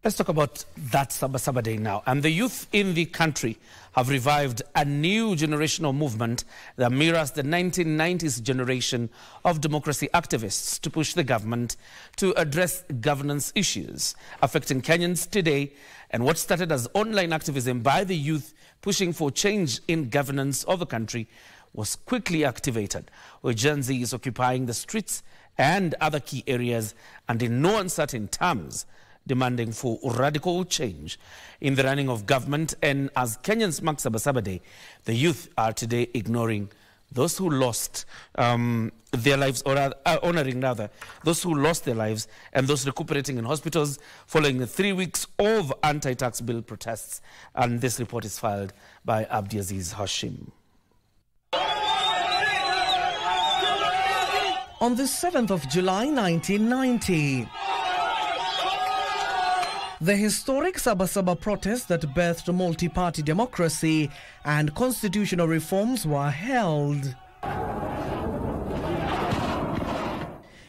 Let's talk about that Sabasaba Day now. And the youth in the country have revived a new generational movement that mirrors the 1990s generation of democracy activists to push the government to address governance issues affecting Kenyans today, and what started as online activism by the youth pushing for change in governance of the country was quickly activated, where Gen Z is occupying the streets and other key areas, and in no uncertain terms, demanding for radical change in the running of government. And as Kenyans mark Sabasaba Day, the youth are today ignoring those who lost their lives, or honoring rather those who lost their lives and those recuperating in hospitals following 3 weeks of anti-tax bill protests. And this report is filed by Abdiaziz Hashim. On the 7th of July 1990, the historic Sabasaba protest that birthed multi-party democracy and constitutional reforms were held.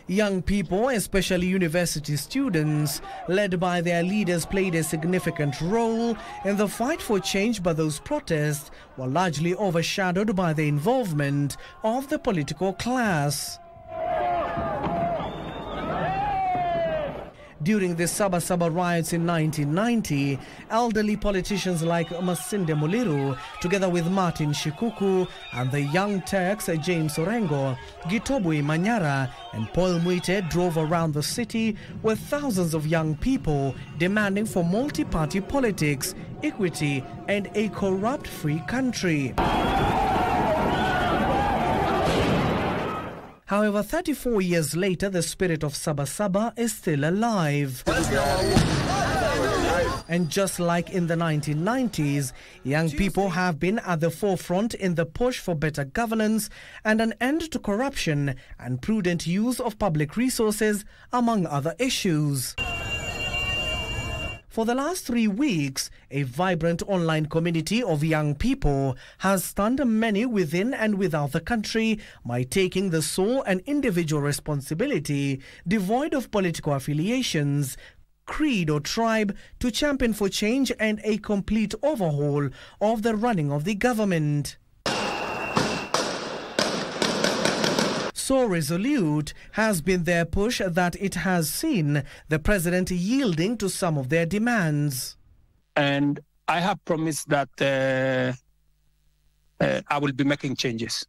Young people, especially university students, led by their leaders, played a significant role in the fight for change, but those protests were largely overshadowed by the involvement of the political class. During the Sabasaba riots in 1990, elderly politicians like Masinde Muliru, together with Martin Shikuku and the Young Turks James Orengo, Gitobwe Manyara and Paul Mwite drove around the city with thousands of young people demanding for multi-party politics, equity and a corrupt-free country. However, 34 years later, the spirit of Sabasaba is still alive. And just like in the 1990s, young people have been at the forefront in the push for better governance and an end to corruption and prudent use of public resources, among other issues. For the last 3 weeks, a vibrant online community of young people has stunned many within and without the country by taking the sole and individual responsibility, devoid of political affiliations, creed or tribe, to champion for change and a complete overhaul of the running of the government. So resolute has been their push that it has seen the president yielding to some of their demands. And I have promised that I will be making changes.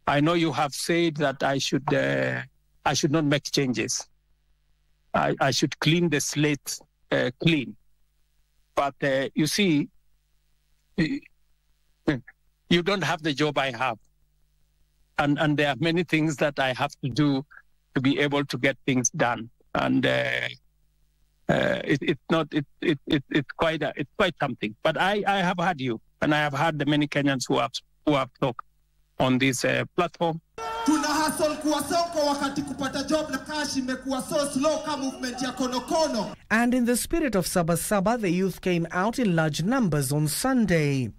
I know you have said that I should not make changes. I should clean the slate clean. But you see, you don't have the job I have. And there are many things that I have to do to be able to get things done. And it's quite something. But I have heard you, and I have heard the many Kenyans who have talked on this platform. And in the spirit of Sabasaba, the youth came out in large numbers on Sunday.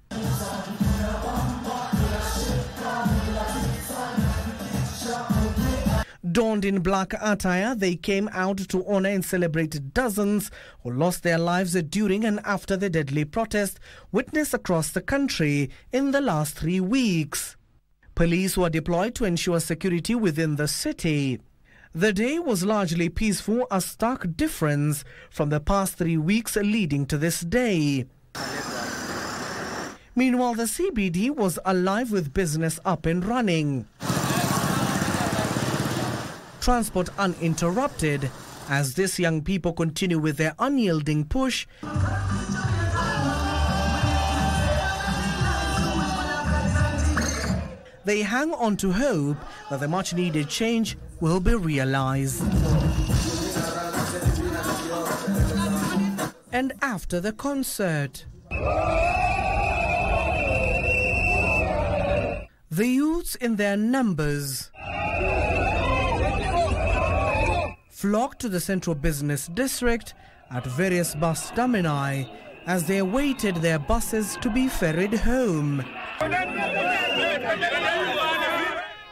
Donned in black attire, they came out to honor and celebrate dozens who lost their lives during and after the deadly protest witnessed across the country in the last 3 weeks. Police were deployed to ensure security within the city. The day was largely peaceful, a stark difference from the past 3 weeks leading to this day. Meanwhile, the CBD was alive with business up and running. Transport uninterrupted as these young people continue with their unyielding push. They hang on to hope that the much-needed change will be realized. And after the concert, the youths in their numbers flocked to the central business district at various bus termini as they awaited their buses to be ferried home.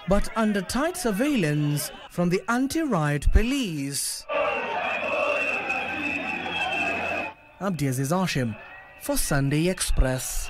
But under tight surveillance from the anti-riot police. Abdiaziz Hashim for Sunday Express.